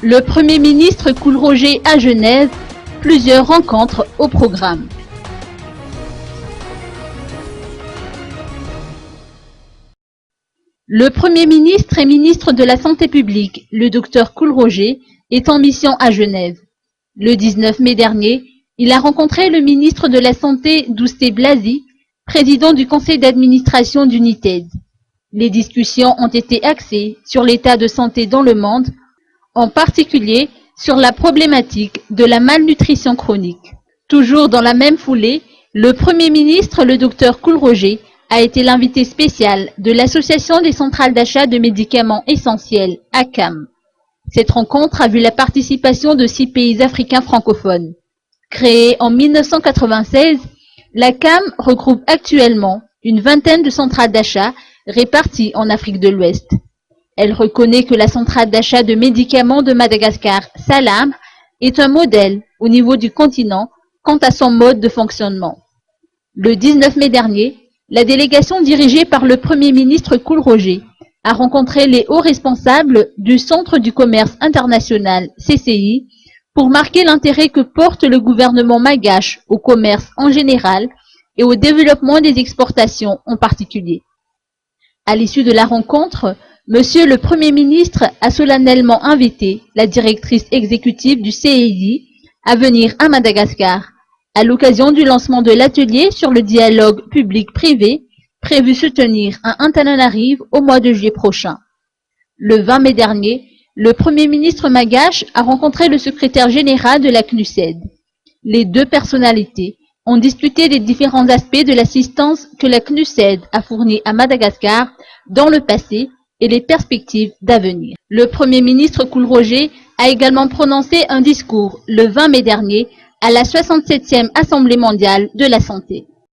Le Premier ministre Coolroger à Genève, plusieurs rencontres au programme. Le Premier ministre et ministre de la Santé publique, le Dr Coolroger, est en mission à Genève. Le 19 mai dernier, il a rencontré le ministre de la Santé, Douste Blazy, président du conseil d'administration d'United. Les discussions ont été axées sur l'état de santé dans le monde, en particulier sur la problématique de la malnutrition chronique. Toujours dans la même foulée, le Premier ministre, le Dr Coolroger, a été l'invité spécial de l'Association des centrales d'achat de médicaments essentiels, ACAM. Cette rencontre a vu la participation de 6 pays africains francophones. Créée en 1996, l'ACAM regroupe actuellement une vingtaine de centrales d'achat réparties en Afrique de l'Ouest. Elle reconnaît que la centrale d'achat de médicaments de Madagascar, Salam, est un modèle au niveau du continent quant à son mode de fonctionnement. Le 19 mai dernier, la délégation dirigée par le Premier ministre Coolroger a rencontré les hauts responsables du Centre du commerce international, CCI, pour marquer l'intérêt que porte le gouvernement malgache au commerce en général et au développement des exportations en particulier. À l'issue de la rencontre, Monsieur le Premier ministre a solennellement invité la directrice exécutive du CEI à venir à Madagascar, à l'occasion du lancement de l'atelier sur le dialogue public-privé prévu se tenir à Antananarive au mois de juillet prochain. Le 20 mai dernier, le Premier ministre malgache a rencontré le secrétaire général de la CNUSED. Les deux personnalités ont discuté des différents aspects de l'assistance que la CNUSED a fournie à Madagascar dans le passé et les perspectives d'avenir. Le Premier ministre Coolroger a également prononcé un discours le 20 mai dernier à la 67e Assemblée mondiale de la santé.